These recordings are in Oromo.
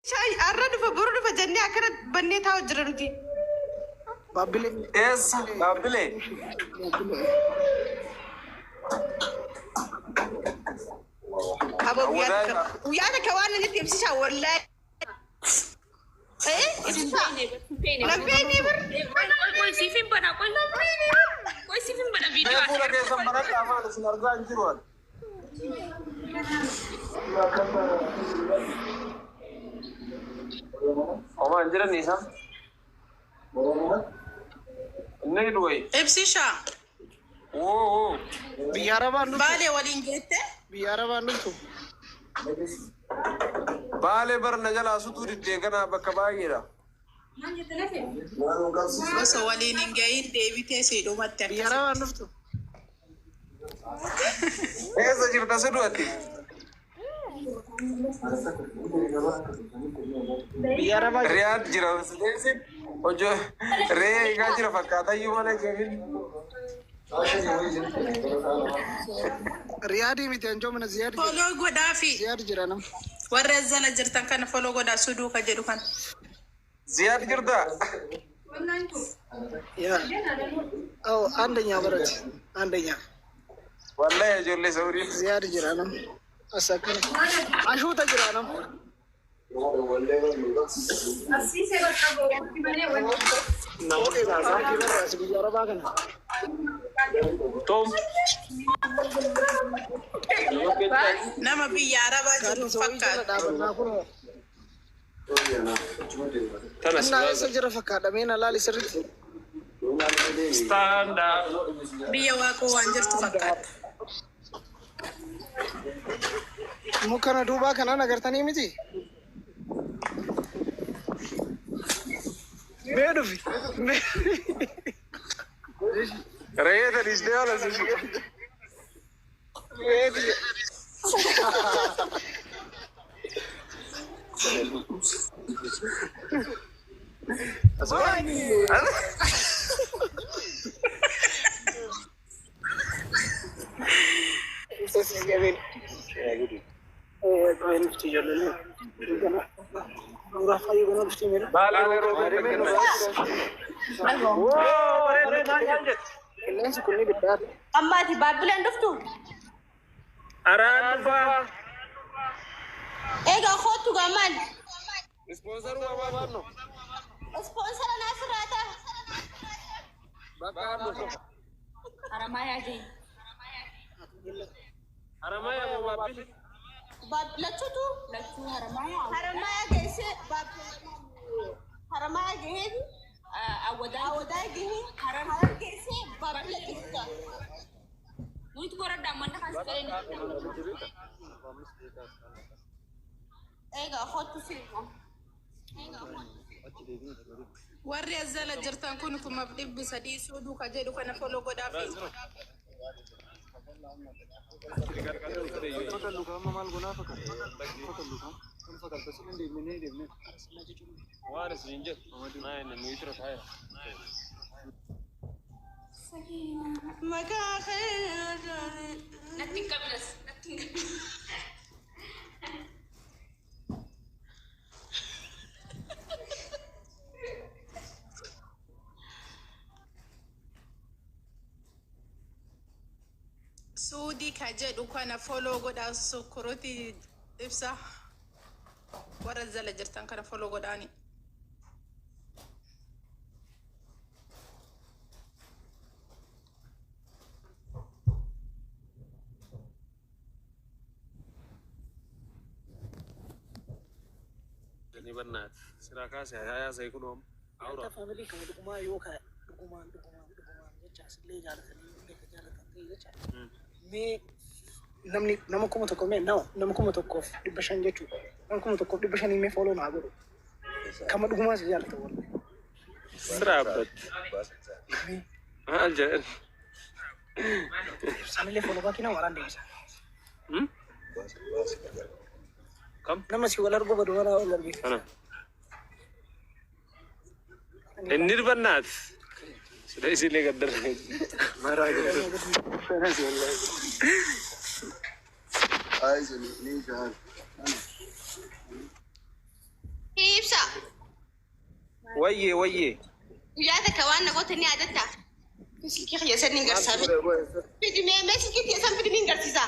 شاي أرد فبرد فجني أكرد بنيتها وجرنتي بابلي إيش بابلي أبو وياك كمان اللي تمشي ولا إيه لفيني بر कोई सिफिन बना कोई सिफिन बना वीडियो मैं पूरा कैसा बना था हमारे सुनरगा इंजीनियर ओमा इंजीनियर नहीं सब नहीं डुई إبسيشا ओ बियारा बानू بالي ولينجيته बियारा बानू तो बाले बर नजला सुतूरी देखना बकबाईरा بس ولينجين ديفيتي سيدو متى बियारा बानू तो ऐसा जीवता से डुआती बियारा बानू रियाद जिरा से और जो रे का जिरा फकाता यू माने केविन रियादी में तेंजो मन जियाद فولو غدافي जियाद जिराना ورزنا جرتان كان فولو غدا سودو كجدو كان زياد جردا يا او عندنا برت عندنا والله يا جولي سوري زياد جرانا اسكن اشو تجرانا اوكي بس बियारा बागना توم نما بيارا باجو فكا تنس انا سجر فكا دمينا لا لسرت ستاندا بيا واكو وانجر تفكا ممكن دوبا كنا نغرتني متي بيدو في ريت الاسدي ولا زي بيدو أما تبى بلند دفتو أرانفا إيه أخوتو كمان سبونسر وما بانو سبونسر أنا سراتا أرمايا جي أرمايا ما بابي باب لتشوتو هرمايا جيسي باب هرمايا جهدي أودا جهي هرم جيسي باب لتشوتا ويت برا دامنا خاصين إيه أخوتو سيرو warri azala jirtan kun kuma dibbi sadi sudu ka je duka na folo godafi مكا خير نتين كابلس sudi ka je duka na folo goda sokoroti ibsa warra zala jirtan kana folo godani ni bannat siraka sai ya sai kunom aura family kan kuma yoka kuma yacha asle jalata ni yacha me namni namakuma to komen no namakuma to kof dibashan jechu namakuma to kof dibashan me follow na gado kama duguma su jalata wallahi sirabat ajal sanile follow ba kina warande isa kam namasi walar go bado wala walar bi ana النير بنات ليش اللي قدر ما راجل عايز ليه جهال ويه وياك كمان نقول إني عدتها مسكي يا سنين قرصابي في دمي مسكي يا سنين في دمي قرصيسا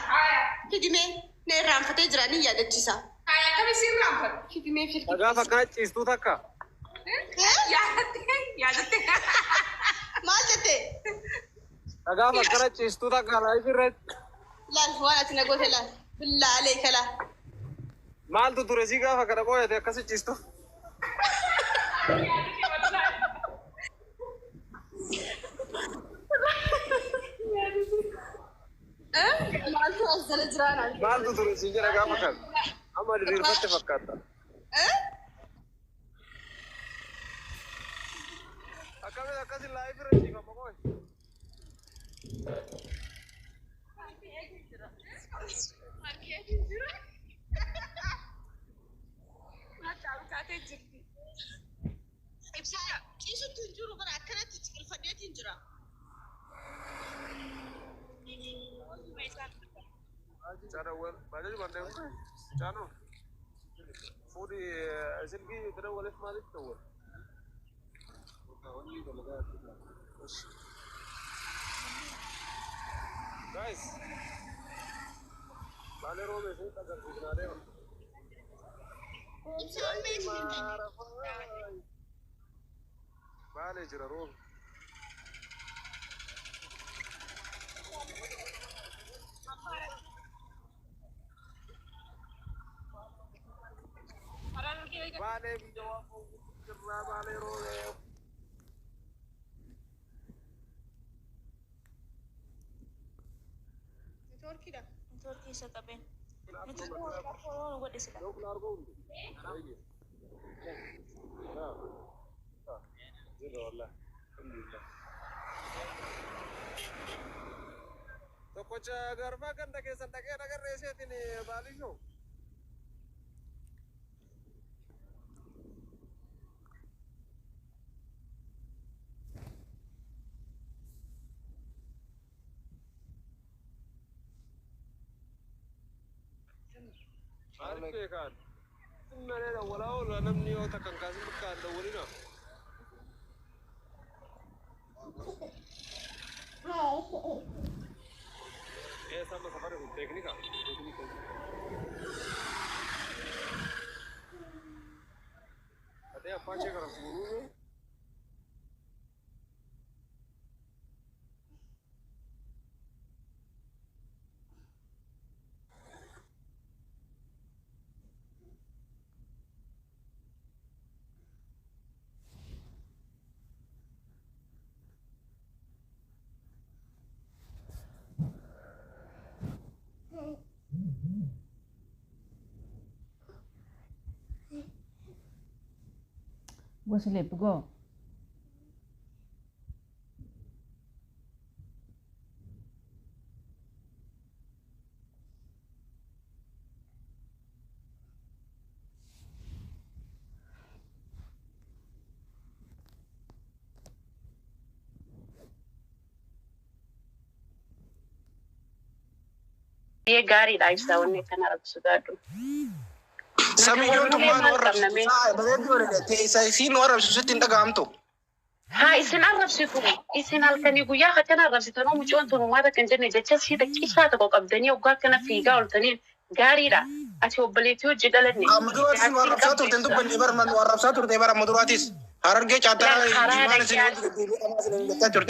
في دمي نيران فتجراني يا دتشيسا Kaya kami si Rampal. في دمي في Taga fakkat cistu takka. Yadate. ما جتة Taga fakkat cistu takka live red. لا وانا تنقول لا بالله عليك لا Mal tu turesi ga fakkat ko ya kasi cistu. ما توصل جرانا Mal tu turesi jara ga fakkat. Amma dir fatte fakkat. Akame kasi live red ga ko. كيف تنجروا من أكلت الفنية تنجرا Cara wan, banyak bande ko. Chano. Fudi asilgi tera wale malik to. Guys. Bale ro me se ta kar digna de. Bale jira ro. Bale jawab karna bale ro. تركي ده Turkey sa tabi. Yo kelar ko. Aye. Na. Jiro Allah. Alhamdulillah. To kocha garba kan take san take nagar rese tini bali sho. Arke kan. Nare da wala wala namni o takan kasim kan da wuri na. Sama safari teknika. Ada apa sih kalau guru? Wasle go. Ye gari da isa wanne kana rabu su gado. Samiyyuun tummaan warra bareedu warra isa isiin warra susitti hin dhaga'amtu. Ha isin arrabsitu isin halkanii guyyaa akka kana arrabsitanuu mucoon tun uummata kan jenne jecha sii xiqqishaa tokko qabdanii waggaa kana fiigaa ooltaniin gaariidha. Ati obboleettii hojii dhalanne. Muduraatti nu arrabsaa turte hin dubbanne bara nu arrabsaa turte bara muduraatis. Harargee caataa jimaan isin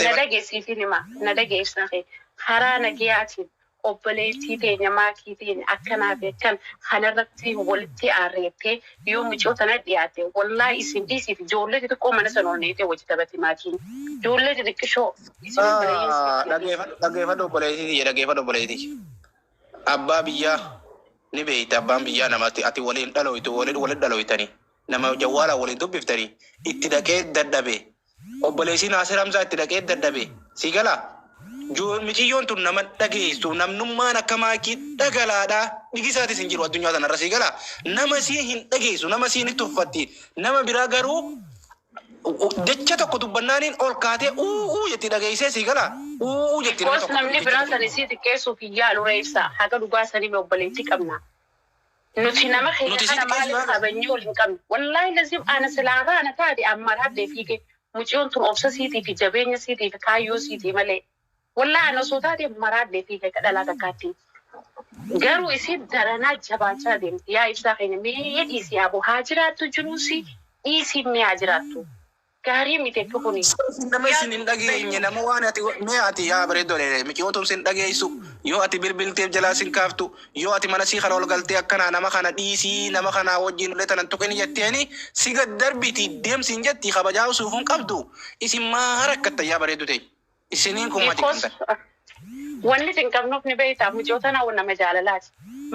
na dhageessiitiin hima na dhageessinafe karaa nagayaatiin obboleettii teenya maatii teenya akkanaa fi akkan kanarratti walitti aarreettee yoo mucoota na dhiyaate wallaahi isin dhiisiif ijoollee xixiqqoo mana sanoonneetee wajji taphate maatiin ijoollee xixiqqishoo isin dhaggeeffadhu obboleettii dhaggeeffadhu obboleettii. Abbaa biyyaa ni beeyta abbaan biyyaa namatti ati waliin dhalooytu waliin dhalooytanii nama jawwaala waliin dubbiftanii itti dhaqee dadhabe obboleessiin Naasir Hamzaa itti dhaqee dadhabe si galaa. Miciyyoon tun nama dhageessu namnummaan akka maakii dhagalaadha dhigisaatis hin jiru addunyaa kanarra si gala nama si hin dhageessu nama si hin tuffatti nama biraa garuu jecha tokko dubbannaaniin ol kaatee jetti dhageessee si gala jetti namni biraan sana si xiqqeessuuf yaalu reessa haga dhugaa sanii obboleettii qabna. نوتي نما خير أنا مالي خبنيول إنكم والله لازم أنا سلعة أنا تادي أمرها فيك مجيون تون أوبسا سيتي في جبين سيتي في كايو سيتي ملي والله أنا صوتاتي مرات فيك كذا لا تكاتي قالوا يصير درنا جبانشا دين يا إفساخين ميت إيسي أبو هاجرات جنوسي إيسي مي هاجراتو كاريمي تكوني nama isin dhageenye nama waan ati mee ati yaa bareedo le miki otum sin dhageessu yoo ati bilbilteef jalaa sin kaaftu yoo ati mana si kana ol galtee akkana nama kana dhiisii nama kana wajjin uletan tuqini jetteeni si gad darbiti deemsin jetti kabajaa usuufun qabdu isin maa harakkata yaa bareedo ta'e isiniin kun mati kanta wanni tin qabnuuf ni beeyta mujootana wanna majaalalaati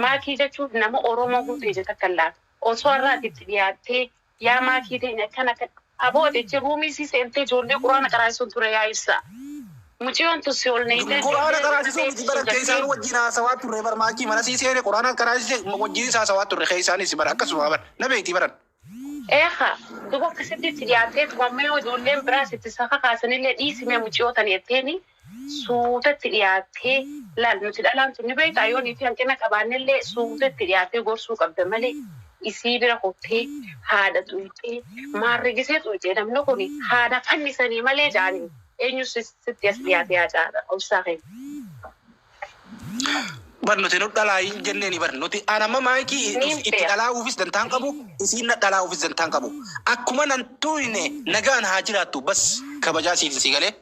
maakii jechuun nama oromoo guutuu ija takkallaa osoo irraatitti dhiyaattee yaa maakii ta'e akkana أبغى تجربي سي سنتي جولي قرآن قرأيسون ترى يا إسا مجيون تسيولني قرآن قرأيسون تبارك كيسان وجينا سوات ترى برماكي من سيسير قرآن قرأيسون وجينا سوات ترى كيسان يسمع كسوة بر نبي تبرن إيه دوبك كسبتي ترياتات وامي وجولين براس تساقا قاسن اللي إيسمي مجيو تانيتيني سوتا ترياتي لا نتلالان تنبي تايوني في أنكنا كبان اللي سوتا ترياتي غرسو قبدمالي isi bira kottee haadha tuytee maarregisee tuytee namni kun haadha fannisanii malee jaanii eenyu sitti as dhiyaatee haadha obsaa kee. Bar nuti nu dhalaa hin jenneeni bar nuti anama maayikii itti dhalaa uufis dantaan qabu isiin dhalaa uufis dantaan qabu akkuma nan tuyne nagaan haa jiraattu bas kabajaa siiti galee.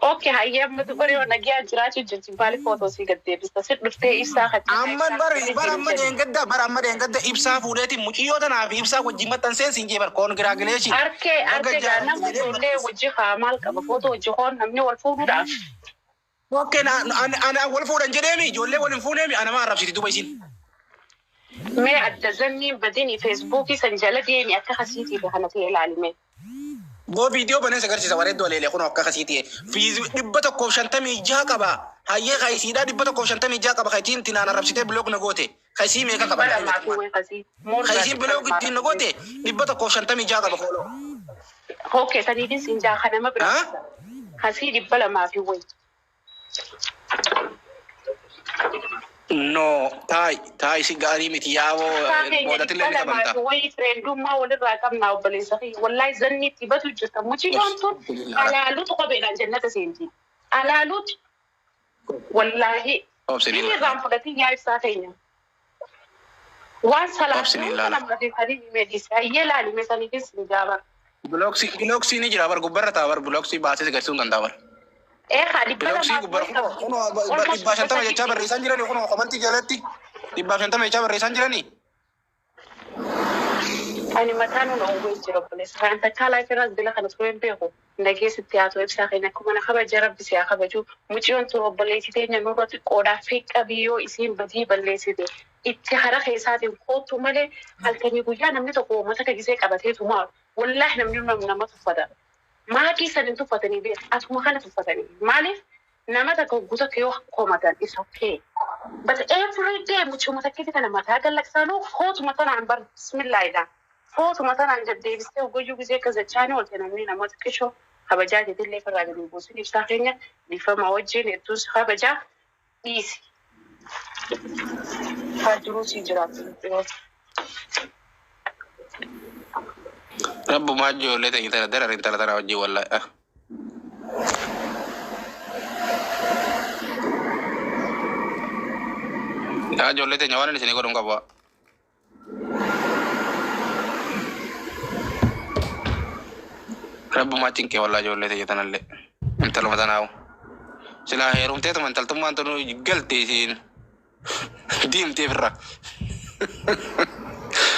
Okay, هيا متبري ونجي أجرات الجنسي بالي فوتوسي قدي بس تصير بفتي إبسا خدي. أمّن بر أمّن ينقدر إبسا فولتي مجيو تنا في إبسا وجيمة تنسين سينجي بر كون غراغليشي. أركي جانا مجولة وجي خامال كبفوتو وجي خون نمني والفوضو دا. Okay, أنا والفوض أنجريمي جولة والفوضمي أنا ما أعرف شيء تبايسين. ما أتزني بديني فيسبوكي سنجلة ديني أتخسيتي بحنتي العالمين. Go video bane sagar si saware dole le kono akka kasiti fi dibbata ko shantami jakaba haye khaisi da dibbata ko shantami jakaba khaitin tinana rabsite blog na gote khaisi me ka kaba khaisi blog tin na gote dibbata ko shantami jakaba ko okay tani din sinja khana mabra khasi dibbala ma fi wai no tai si gari miti yawo bodatin le ka banta wai friendu ma wala rakam na ubale sahi wallahi zanni tibatu jita muchi gonto ala lut qabila jannata senti ala lut wallahi ni rampulati ya isa kaynya wa salatu na mati khadi medisa yela ni mesani din jaba bloxi ni jira bar gubarata bar bloxi baase se garsun ganda bar eh khadi bloxi gubar kono ba shanta me chabar risan jira ni kono komanti jalati ba shanta me chabar risan jira ni أنا مكانه نقول جرب بس فأنت كلا كراس بلا خلاص وين بيهو نجيس التياتو إبساخي نكون أنا خبر جرب بس يا خبر جو مجيون تروب بليسي تاني نورة كودا فيك أبيو إسين بدي بليسي ده إتحرا خيسات الخوت وملة هل كان يقول يا نمني تقوم مثلا كجزء أبتهي تمار والله نمني ما تفضل ما كيس أن تفضلني بس أسمع خلنا تفضلني مالف نما تقول جزء كيو قومتان is okay but every day مجيون مثلا كده أنا ما تقول لك سانو خوت مثلا عن بر بسم الله ده فوتو مثلا جدي بستو جوجو زي كذا channel وتنامين أما تكشوا خبجات اللي في الراديو بيبوسون يفتحينه بيفهم أوجه نتوس خبجة إيسي هادروسي جراتي رب ما جو لته يتر درر انت ترى وجه والله يا جو لته نيوان سيني كورم كبا رب ما تنكي والله جو لته يتنال انت لو متناو سلا هيروم تيت من تلتم ما انتو قلتي سين ديم تفرا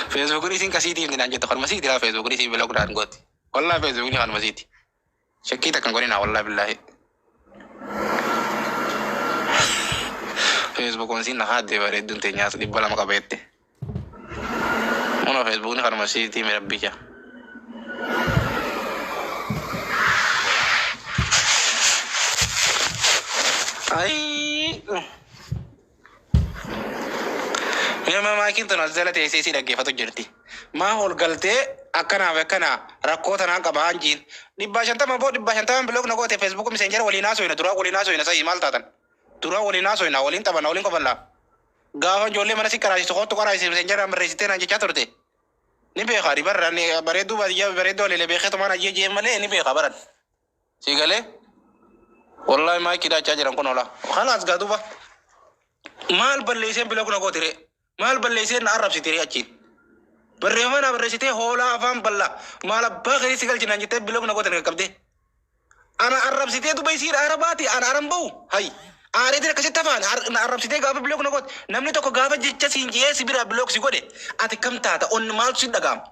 فيسبوك ريسين كسيتي من أنجت خان مسيتي لا فيسبوك ريسين بلوك ران قوتي والله فيسبوك ني خان مسيتي شكيتا كان قولنا والله بالله فيسبوك مسين نخاد دي بارد دون تنياس دي بلا مقابيتي أنا فيسبوك ني خان مسيتي مربيكا أي ما كنت نزلت إيسي لقيفة جرتي ما هو القلتي أكنا ركوتا نانك بانجين دباشان تما بو دباشان تما بلوك نقوتي فيسبوك مسنجر ولي ناسو هنا ترى ولي ناسو هنا سي مال تاتن ترى ولي ناسو هنا ولين تبا نولين قبلا Gaafa ijoollee mana si karaasisu kottu karaasise messenjera barreessitee naan jechaa turte. Ni beekaa barra ni bareedduu baadiyyaa bareedduu lelee beekatu mana jee malee ni beekaa baran. Si galee wallahi maayikii daachaa jiran kun ola. Khalaas gaaduba maal balleesseen bila kuna gootire maal balleesseen na arrabsitire achiin. Barreeffama barreessitee hoolaa afaan bal'aa maal abbaa keessa si galchinaan jettee bila kuna gootire qabdee. Ana arrabsitee duba isiidha arabaati ana aran bahu hayi. Areetiin akkasitti afaan arrabsitee gaafa bilook na godhe namni tokko gaafa jecha siin jee si bira bilook si godhe ati kam taata onni maaltu si dhaga'ama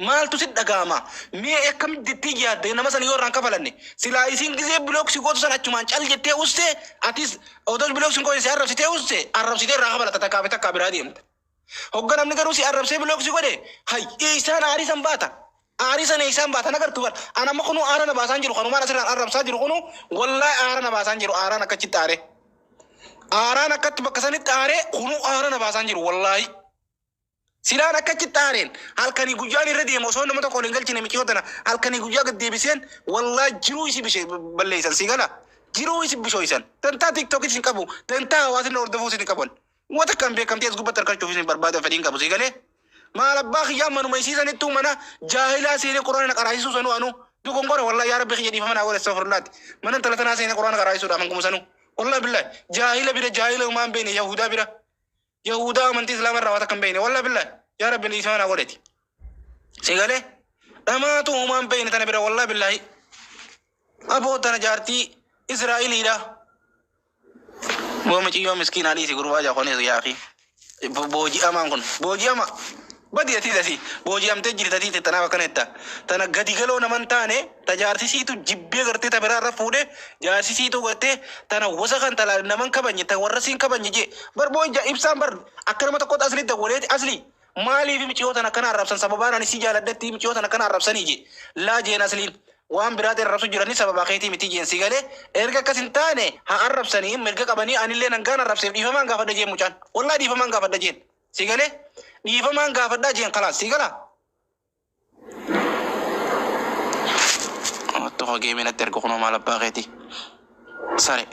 maaltu si dhaga'ama mee akkam jettee yaadde nama sana yoo irraan kafalanne silaa isiin gisee bilook si gootu sana achumaan cal jettee uste atis otos bilook si godhe si arrabsitee uste arrabsitee irraa kabalata takkaa biraa deemta hogga namni garuu si arrabsee bilook si godhe hay isaan aarii san baata aarii sana isaan baata nagartu bar anamma kunu aara na baasaan jiru kanumaan asirraan arrabsaa jiru kunu wallahi aara na baasaan jiru aaraan akkachitti aaree Aaraan akkatti bakka sanitti aaree kunu aaraan baasaan jiru wallahi. Silaan akkachitti aareen halkanii guyyaan irra deemu osoo nama tokko waliin galchine miqiyootana halkanii guyyaa gad deebiseen wallahi jiruu isi bishee balleessan si gala jiruu isi bishooysan dantaa tiktokit sin qabu dantaa hawaasin hordofuu sin qaban wata kan beekamtee as gubbatti harkachuuf sin barbaada fedhiin qabu si galee maal abbaa kiyyaa manuma isiisanittuu mana jaahilaa seenee quraana qaraasisuu sanuu anu dugongora wallahi yaa rabbi kiyya dhiifamana wala astaghfirullah mana talatanaa seenee quraana qaraasisuudhaaf hangumu sanuu. والله بالله جاهل بلا جاهل وما بين يهودا بلا يهودا من تسلم الرواتة كم بينه والله بالله يا رب الإسلام أنا ولدي سيقاله لما تو ما بين تنا بلا والله بالله أبو تنا جارتي إسرائيلي لا مو مچي يوم مسكين علي سيقول واجا خوني يا أخي بوجي أما كن بوجي أما بدي أتي بوجي أم تجري تدي تنا وكنتا تنا غدي غلو نمنتانه تجارتي سيتو جيبي غرتي تبرا رفوده جارتي سيتو غرتي تنا وسخن تلا نمن كبني تورسين كبني جي بر بوجا إبسام بر أكرم تقول أصلي دولت أصلي مالي في مچيو تنا كنا رفسن سببان أنا سيجا لدتي مچيو تنا كنا رفسن يجي لا جين أصلي وام برادر رفسو جراني سبب أخيتي متي جين سيجاله إرجع كسنتانه ها رفسني مرجع كبني أنا اللي نعانا رفسن دي فمان غافد جين مچان والله دي فمان غافد جين سيجاله دي فمان غافد جين خلاص سيجالا تو جيمين التركو خنو مال باغيتي ساري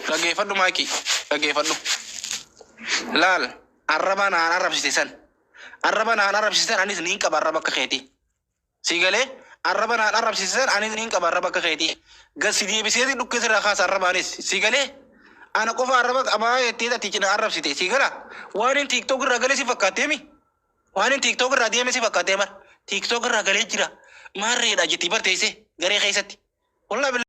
لقي فدو مايكي لقي فدو لال الربانا أنا عرب سيسان الربانا أنا عرب سيسان أني زنين كبار ربك خيتي سيقالي الربانا أنا عرب سيسان أني زنين كبار ربك خيتي قصدي بسيتي لك كسر خاص الربانيس سيقالي أنا كوفا الربك أما يتيدا تيجي عرب سيتي سيقالا وانين تيك توك رجالي سيفكاتيمي وانين تيك توك راديمي سيفكاتيمر تيك توك رجالي جرا ماري راجتي برتيسي غري خيستي والله